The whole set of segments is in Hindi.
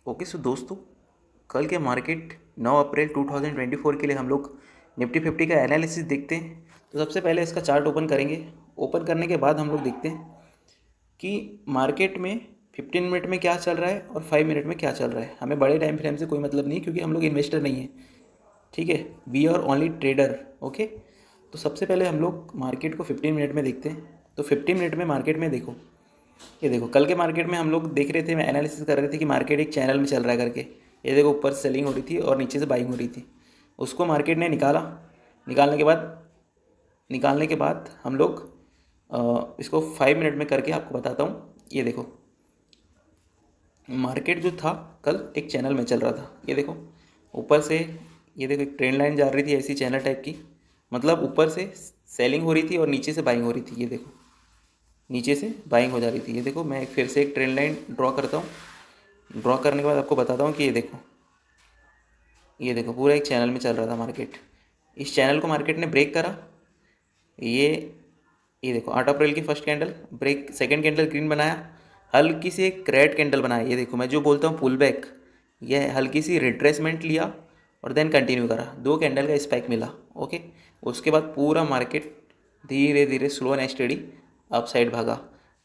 ओके सो दोस्तों, कल के मार्केट 9 अप्रैल 2024 के लिए हम लोग निफ्टी 50 का एनालिसिस देखते हैं। तो सबसे पहले इसका चार्ट ओपन करेंगे। ओपन करने के बाद हम लोग देखते हैं कि मार्केट में 15 मिनट में क्या चल रहा है और 5 मिनट में क्या चल रहा है। हमें बड़े टाइम फ्रेम से कोई मतलब नहीं, क्योंकि हम लोग इन्वेस्टर नहीं है, ठीक है। We are only trader. Okay, तो सबसे पहले हम लोग मार्केट को 15 मिनट में देखते हैं। तो 15 मिनट में मार्केट में देखो, ये देखो कल के मार्केट में हम लोग देख रहे थे, मैं एनालिसिस कर रहे थे कि मार्केट एक चैनल में चल रहा है करके। ये देखो ऊपर से सेलिंग हो रही थी और नीचे से बाइंग हो रही थी। उसको मार्केट ने निकाला। निकालने के बाद निकालने के बाद हम लोग इसको 5 मिनट में करके आपको बताता हूँ। ये देखो मार्केट जो था कल एक चैनल में चल रहा था। ये देखो ऊपर से, ये देखो एक ट्रेंड लाइन जा रही थी ऐसी चैनल टाइप की, मतलब ऊपर से सेलिंग हो रही थी और नीचे से बाइंग हो रही थी। ये देखो नीचे से बाइंग हो जा रही थी। ये देखो मैं फिर से एक ट्रेंड लाइन ड्रॉ करता हूँ। ड्रॉ करने के बाद आपको बताता हूँ कि ये देखो पूरा एक चैनल में चल रहा था मार्केट। इस चैनल को मार्केट ने ब्रेक करा। ये ये देखो 8 अप्रैल की first candle break, second candle green बनाया, हल्की सी एक रेड कैंडल बनाया। ये देखो मैं जो बोलता हूँ पुल बैक, ये हल्की सी रिट्रेसमेंट लिया और देन कंटिन्यू करा। 2 कैंडल का स्पाइक मिला। ओके, उसके बाद पूरा मार्केट धीरे धीरे slow and steady up side भागा।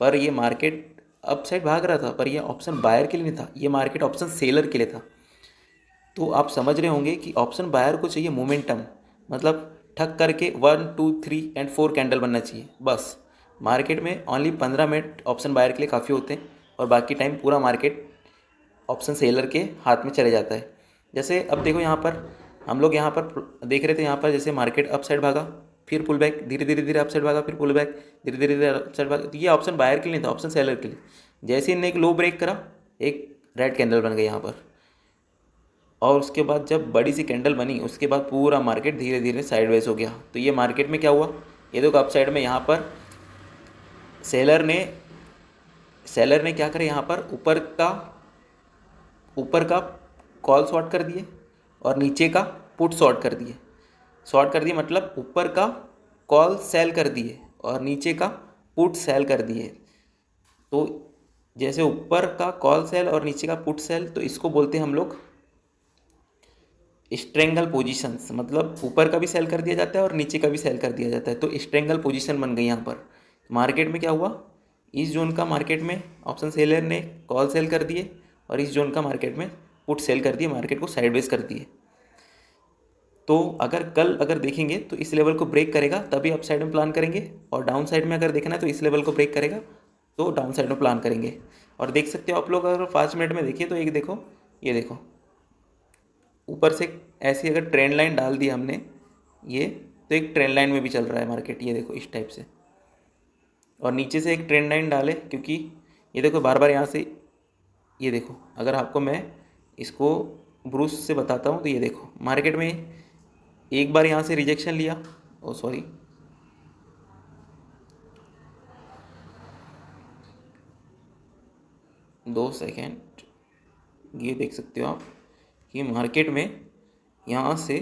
पर ये मार्केट अप साइड भाग रहा था, पर ये ऑप्शन बायर के लिए नहीं था, ये मार्केट ऑप्शन सेलर के लिए था। तो आप समझ रहे होंगे कि ऑप्शन बायर को चाहिए मोमेंटम, मतलब ठक करके 1 2 3 एंड 4 कैंडल बनना चाहिए बस। मार्केट में ओनली 15 मिनट ऑप्शन बायर के लिए काफ़ी होते हैं और बाकी टाइम पूरा मार्केट ऑप्शन सेलर के हाथ में चले जाता है। जैसे अब देखो यहाँ पर हम लोग यहाँ पर देख रहे थे, यहाँ पर जैसे मार्केट अप साइड भागा, फिर पुल बैक, धीरे धीरे धीरे अप साइड भागा, फिर पुल बैक, धीरे धीरे धीरे अप साइड भागा। तो ये ऑप्शन बायर के लिए नहीं था, ऑप्शन सेलर के लिए। जैसे इनने एक लो ब्रेक करा, एक रेड कैंडल बन गई यहाँ पर, और उसके बाद जब बड़ी सी कैंडल बनी उसके बाद पूरा मार्केट धीरे धीरे साइडवेज हो गया। तो ये मार्केट में क्या हुआ, ये देखो अप साइड में यहाँ पर सेलर ने क्या करा, यहाँ पर ऊपर का कॉल शॉर्ट कर दिए और नीचे का पुट शॉर्ट कर दिए। शॉर्ट कर दिए मतलब ऊपर का कॉल सेल कर दिए और नीचे का पुट सेल कर दिए। तो जैसे ऊपर का कॉल सेल और नीचे का पुट सेल, तो इसको बोलते हैं हम लोग स्ट्रेंगल पोजीशंस, मतलब ऊपर का भी सेल कर दिया जाता है और नीचे का भी सेल कर दिया जाता है। तो स्ट्रेंगल पोजीशन बन गई यहाँ पर। मार्केट में क्या हुआ, इस जोन का मार्केट में ऑप्शन सेलर ने कॉल सेल कर दिए और इस जोन का मार्केट में पुट सेल कर दिए, मार्केट को साइडवेज कर दिए। तो अगर देखेंगे तो इस लेवल को ब्रेक करेगा तभी अप साइड में प्लान करेंगे, और डाउन साइड में अगर देखना है तो इस लेवल को ब्रेक करेगा तो डाउन साइड में प्लान करेंगे। और देख सकते हो आप लोग, अगर 5 मिनट में देखिए तो एक देखो, ये देखो ऊपर से ऐसी अगर ट्रेंड लाइन डाल दी हमने, ये तो एक ट्रेंड लाइन में भी चल रहा है मार्केट। ये देखो इस टाइप से, और नीचे से एक ट्रेंड लाइन डाले, क्योंकि ये देखो बार बार यहाँ से, ये देखो अगर आपको मैं इसको ब्रूस से बताता हूँ तो ये देखो मार्केट में एक बार यहाँ से रिजेक्शन लिया, ओ सॉरी, दो सेकेंड, ये देख सकते हो आप कि मार्केट में यहाँ से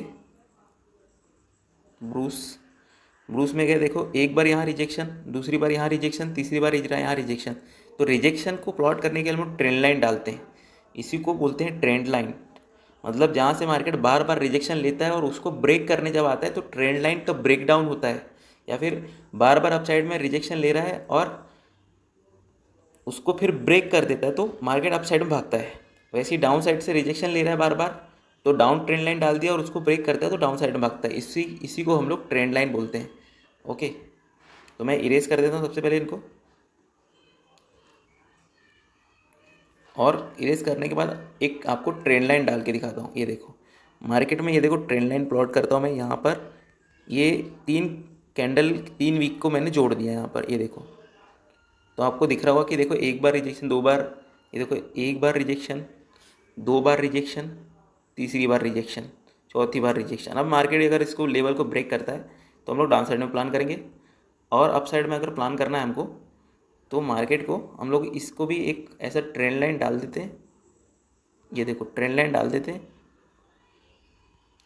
ब्रूस में गए, देखो एक बार यहाँ रिजेक्शन, दूसरी बार यहाँ रिजेक्शन, तीसरी बार यहाँ रिजेक्शन। तो रिजेक्शन को प्लॉट करने के लिए हम ट्रेंड लाइन डालते हैं, इसी को बोलते हैं ट्रेंड लाइन। मतलब जहाँ से मार्केट बार बार रिजेक्शन लेता है और उसको ब्रेक करने जब आता है तो ट्रेंड लाइन तो ब्रेक डाउन होता है, या फिर बार बार अपसाइड में रिजेक्शन ले रहा है और उसको फिर ब्रेक कर देता है तो मार्केट अप साइड में भागता है। वैसे ही डाउन साइड से रिजेक्शन ले रहा है बार बार, तो डाउन ट्रेंड लाइन डाल दिया और उसको ब्रेक करता है तो डाउन साइड में भागता है। इसी को हम लोग ट्रेंड लाइन बोलते हैं। ओके, तो मैं इरेज कर देता हूँ सबसे पहले इनको, और इरेज करने के बाद एक आपको ट्रेंड लाइन डाल के दिखाता हूँ। ये देखो मार्केट में, ये देखो ट्रेंड लाइन प्लॉट करता हूँ मैं यहाँ पर। ये 3 वीक को मैंने जोड़ दिया यहाँ पर, ये देखो। तो आपको दिख रहा होगा कि देखो एक बार रिजेक्शन, 2 बार, ये देखो एक बार रिजेक्शन, 2 बार रिजेक्शन, तीसरी बार रिजेक्शन, चौथी बार रिजेक्शन। अब मार्केट अगर इसको लेवल को ब्रेक करता है तो हम लोग डाउन साइड में प्लान करेंगे, और अप साइड में अगर प्लान करना है हमको तो मार्केट को हम लोग इसको भी एक ऐसा ट्रेंड लाइन डाल देते हैं। ये देखो ट्रेंड लाइन डाल देते हैं,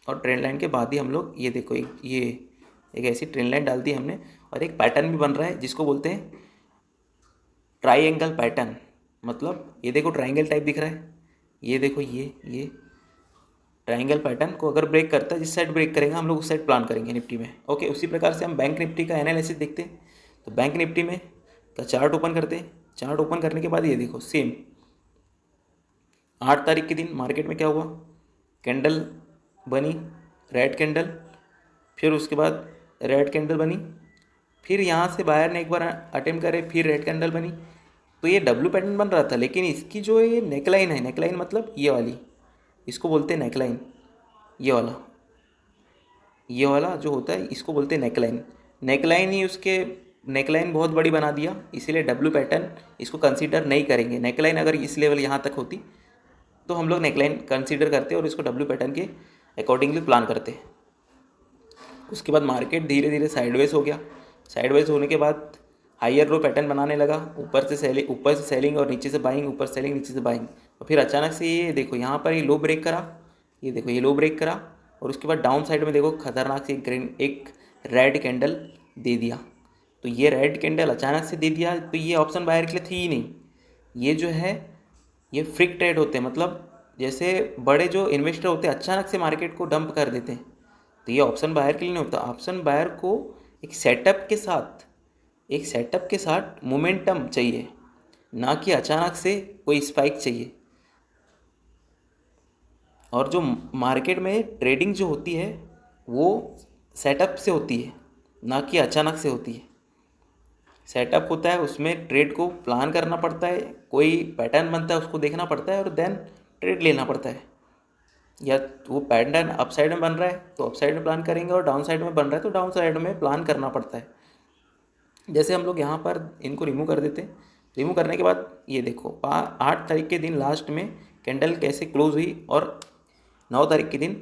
और ट्रेंड लाइन के बाद ही हम लोग, ये देखो एक ऐसी ट्रेंड लाइन डाल दी हमने, और एक पैटर्न भी बन रहा है जिसको बोलते हैं ट्राइएंगल पैटर्न। मतलब ये देखो ट्राइंगल टाइप दिख रहा है, ये देखो ये ट्रायंगल पैटर्न को अगर ब्रेक करता है, जिस साइड ब्रेक करेगा हम लोग उस साइड प्लान करेंगे निफ्टी में। ओके, उसी प्रकार से हम बैंक निफ्टी का एनालिसिस देखते हैं। तो बैंक निफ्टी में का चार्ट ओपन करते हैं। चार्ट ओपन करने के बाद ये देखो सेम 8 तारीख के दिन मार्केट में क्या हुआ, कैंडल बनी, रेड कैंडल, फिर उसके बाद रेड कैंडल बनी, फिर यहाँ से बायर ने एक बार अटेम्प्ट करे, फिर रेड कैंडल बनी। तो ये डब्ल्यू पैटर्न बन रहा था, लेकिन इसकी जो ये नेकलाइन है, नेकलाइन मतलब ये वाली, इसको बोलते हैं नेकलाइन। ये वाला जो होता है इसको बोलते हैं नेकलाइन। नेकलाइन ही उसके नेकलाइन बहुत बड़ी बना दिया, इसीलिए डब्ल्यू पैटर्न इसको कंसीडर नहीं करेंगे। नेकलाइन अगर इस लेवल यहाँ तक होती तो हम लोग नेकलाइन कंसीडर करते और इसको डब्ल्यू पैटर्न के अकॉर्डिंगली प्लान करते। उसके बाद मार्केट धीरे धीरे साइडवेज हो गया। साइडवेज होने के बाद हायर लो पैटर्न बनाने लगा, ऊपर से सेलिंग और नीचे से बाइंग, ऊपर सेलिंग नीचे से बाइंग। और फिर अचानक से ये देखो यहाँ पर ये लो ब्रेक करा, ये देखो ये लो ब्रेक करा, और उसके बाद डाउन साइड में देखो खतरनाक सी एक रेड कैंडल दे दिया। तो ये रेड कैंडल अचानक से दे दिया, तो ये ऑप्शन बायर के लिए थी ही नहीं। ये जो है ये फ्रिक ट्रेड होते हैं, मतलब जैसे बड़े जो इन्वेस्टर होते हैं अचानक से मार्केट को डंप कर देते हैं। तो ये ऑप्शन बायर के लिए नहीं होता। ऑप्शन बायर को एक सेटअप के साथ मोमेंटम चाहिए, ना कि अचानक से कोई स्पाइक चाहिए। और जो मार्केट में ट्रेडिंग जो होती है वो सेटअप से होती है, ना कि अचानक से होती है। सेटअप होता है, उसमें ट्रेड को प्लान करना पड़ता है, कोई पैटर्न बनता है उसको देखना पड़ता है और देन ट्रेड लेना पड़ता है। या वो पैटर्न अप साइड में बन रहा है तो अप साइड में प्लान करेंगे, और डाउन साइड में बन रहा है तो डाउन साइड में प्लान करना पड़ता है। जैसे हम लोग यहाँ पर इनको रिमूव कर देते हैं। रिमूव करने के बाद ये देखो 8 तारीख के दिन लास्ट में कैंडल कैसे क्लोज हुई, और 9 तारीख के दिन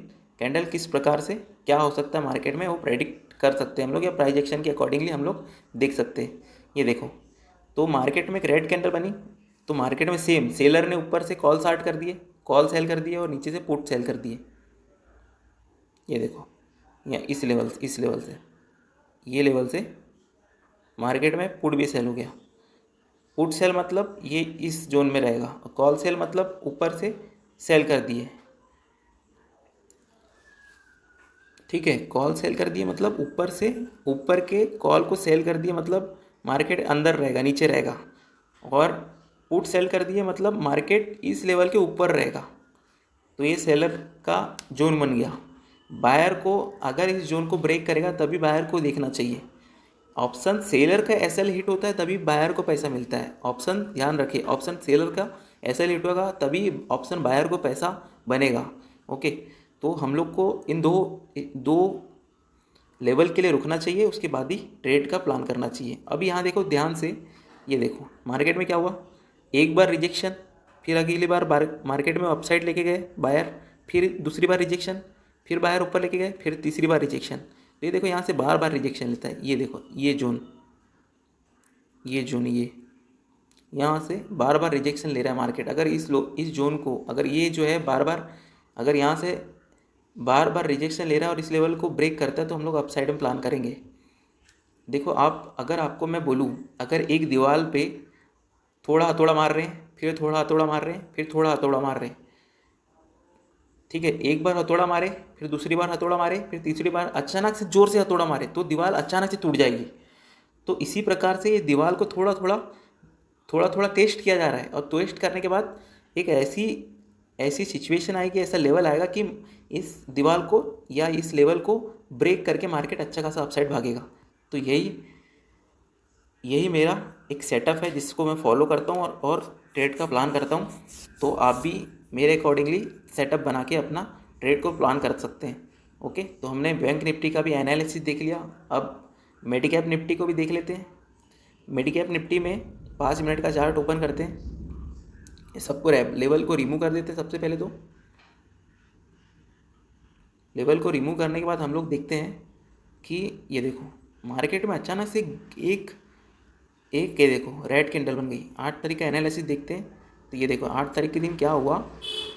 कैंडल किस प्रकार से क्या हो सकता है मार्केट में वो प्रेडिक्ट कर सकते हैं हम लोग, या प्राइस एक्शन के अकॉर्डिंगली हम लोग देख सकते हैं। ये देखो, तो मार्केट में एक रेड कैंडल बनी, तो मार्केट में सेम सेलर ने ऊपर से कॉल स्टार्ट कर दिए, कॉल सेल कर दिए, और नीचे से पुट सेल कर दिए। ये देखो या इस लेवल से ये लेवल से मार्केट में पुट भी सेल हो गया। पुट सेल मतलब ये इस जोन में रहेगा, और कॉल सेल मतलब ऊपर से सेल कर दिए। ठीक है, कॉल सेल कर दिए मतलब ऊपर के कॉल को सेल कर दिए, मतलब मार्केट अंदर रहेगा, नीचे रहेगा। और पुट सेल कर दिए मतलब मार्केट इस लेवल के ऊपर रहेगा। तो ये सेलर का जोन बन गया। बायर को अगर इस जोन को ब्रेक करेगा तभी बायर को देखना चाहिए। ऑप्शन सेलर का एसएल हिट होता है तभी बायर को पैसा मिलता है। ऑप्शन ध्यान रखिए, ऑप्शन सेलर का एसएल हिट होगा तभी ऑप्शन बायर को पैसा बनेगा। ओके, तो हम लोग को इन दो लेवल के लिए रुकना चाहिए, उसके बाद ही ट्रेड का प्लान करना चाहिए। अब यहाँ देखो ध्यान से, ये देखो मार्केट में क्या हुआ, एक बार रिजेक्शन, फिर अगली बार मार्केट में अपसाइड लेके गए बायर, फिर दूसरी बार रिजेक्शन, फिर बायर ऊपर लेके गए, फिर तीसरी बार रिजेक्शन। तो ये देखो यहाँ से बार बार रिजेक्शन लेता है। ये देखो ये जोन ये यहाँ से बार बार रिजेक्शन ले रहा है मार्केट। अगर इस जोन को अगर ये जो है अगर यहाँ से बार बार रिजेक्शन ले रहा है और इस लेवल को ब्रेक करता है तो हम लोग अपसाइड में प्लान करेंगे। देखो अगर आपको मैं बोलूँ, अगर एक दीवार पे थोड़ा हथौड़ा मार रहे हैं, फिर थोड़ा हथौड़ा मार रहे हैं, फिर थोड़ा हथौड़ा मार रहे हैं, ठीक है, एक बार हथौड़ा मारे, फिर दूसरी बार हथौड़ा मारे, फिर तीसरी बार अचानक से जोर से हथौड़ा मारे तो दीवार अचानक से टूट जाएगी। तो इसी प्रकार से ये दीवार को थोड़ा थोड़ा टेस्ट किया जा रहा है, और टेस्ट करने के बाद एक ऐसी सिचुएशन आएगी, ऐसा लेवल आएगा कि इस दीवार को या इस लेवल को ब्रेक करके मार्केट अच्छा खासा अपसाइड भागेगा। तो यही मेरा एक सेटअप है जिसको मैं फॉलो करता हूँ और ट्रेड का प्लान करता हूँ। तो आप भी मेरे अकॉर्डिंगली सेटअप बना के अपना ट्रेड को प्लान कर सकते हैं। ओके, तो हमने बैंक निफ्टी का भी एनालिसिस देख लिया, अब मेडिकैप निफ्टी को भी देख लेते हैं। मेडिकैप निफ्टी में 5 मिनट का चार्ट ओपन करते हैं, ये सबको लेवल को रिमूव कर देते हैं। सबसे पहले तो लेवल को रिमूव करने के बाद हम लोग देखते हैं कि ये देखो मार्केट में अचानक से एक ये देखो रेड कैंडल बन गई। 8 तारीख का एनालिसिस देखते हैं। तो ये देखो 8 तारीख के दिन क्या हुआ,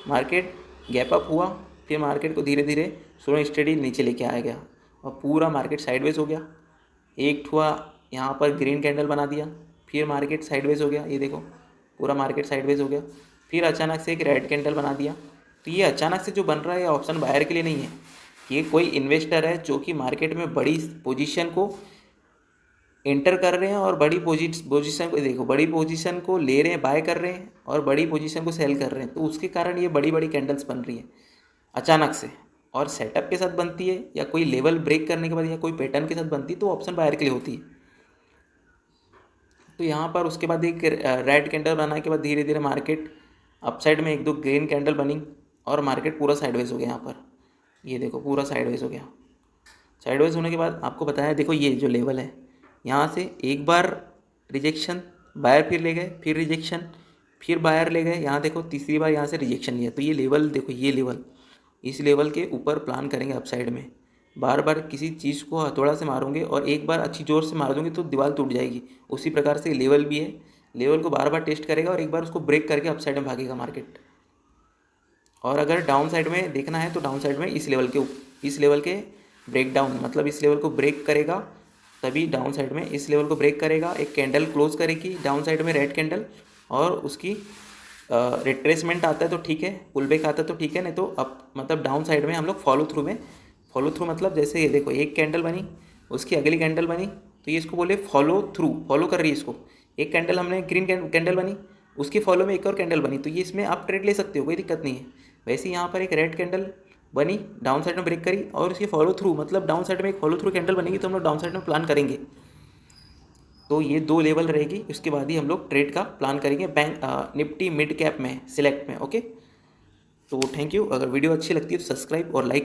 मार्केट गैप अप हुआ, फिर मार्केट को धीरे धीरे स्लो स्टडी नीचे लेके आया गया और पूरा मार्केट साइडवेज हो गया। एक हुआ यहाँ पर ग्रीन कैंडल बना दिया, फिर मार्केट साइडवेज हो गया। ये देखो पूरा मार्केट साइडवेज हो गया। फिर अचानक से एक रेड कैंडल बना दिया। तो ये अचानक से जो बन रहा है ये ऑप्शन बायर के लिए नहीं है, ये कोई इन्वेस्टर है जो कि मार्केट में बड़ी पोजीशन को एंटर कर रहे हैं और बड़ी पोजीशन को देखो, बड़ी पोजीशन को ले रहे हैं, बाय कर रहे हैं और बड़ी पोजीशन को सेल कर रहे हैं। तो उसके कारण ये बड़ी बड़ी कैंडल्स बन रही है अचानक से, और सेटअप के साथ बनती है या कोई लेवल ब्रेक करने के बाद या कोई पैटर्न के साथ बनती है तो ऑप्शन बायर के लिए होती है। तो यहाँ पर उसके बाद एक रेड कैंडल बनाने के बाद धीरे धीरे मार्केट अपसाइड में एक दो ग्रीन कैंडल बनी और मार्केट पूरा साइडवेज हो गया। यहाँ पर ये देखो पूरा साइडवेज हो गया। साइडवेज होने के बाद आपको बताया, देखो ये जो लेवल है यहाँ से एक बार रिजेक्शन, बायर फिर ले गए, फिर रिजेक्शन, फिर बायर ले गए, यहाँ देखो तीसरी बार यहाँ से रिजेक्शन लिया। तो ये लेवल देखो, ये लेवल, इस लेवल के ऊपर प्लान करेंगे अपसाइड में। बार बार किसी चीज़ को हथौड़ा से मारोगे और एक बार अच्छी ज़ोर से मार दोगे तो दीवार टूट जाएगी। उसी प्रकार से लेवल भी है, लेवल को बार बार टेस्ट करेगा और एक बार उसको ब्रेक करके अपसाइड में भागेगा मार्केट। और अगर डाउन साइड में देखना है तो डाउन साइड में इस लेवल के ब्रेक डाउन, मतलब इस लेवल को ब्रेक करेगा तभी डाउन साइड में इस लेवल को ब्रेक करेगा, एक कैंडल क्लोज करेगी डाउन साइड में रेड कैंडल, और उसकी रिट्रेसमेंट आता है तो ठीक है, पुल बैक आता है तो ठीक है, नहीं तो अप मतलब डाउन साइड में हम लोग फॉलो थ्रू मतलब जैसे ये देखो एक कैंडल बनी, उसकी अगली कैंडल बनी, तो ये इसको बोले फॉलो थ्रू, फॉलो कर रही है इसको। एक कैंडल हमने ग्रीन कैंडल बनी, उसकी फॉलो में एक और कैंडल बनी, तो ये इसमें आप ट्रेड ले सकते हो, कोई दिक्कत नहीं है। वैसे यहाँ पर एक रेड कैंडल बनी, डाउन साइड में ब्रेक करी और उसकी फॉलो थ्रू मतलब डाउन साइड में एक फॉलो थ्रू कैंडल बनेगी तो हम लोग डाउन साइड में प्लान करेंगे। तो ये दो लेवल रहेगी, उसके बाद ही हम लोग ट्रेड का प्लान करेंगे बैंक निफ्टी मिड कैप में सिलेक्ट में। ओके, तो थैंक यू। अगर वीडियो अच्छी लगती है तो सब्सक्राइब और लाइक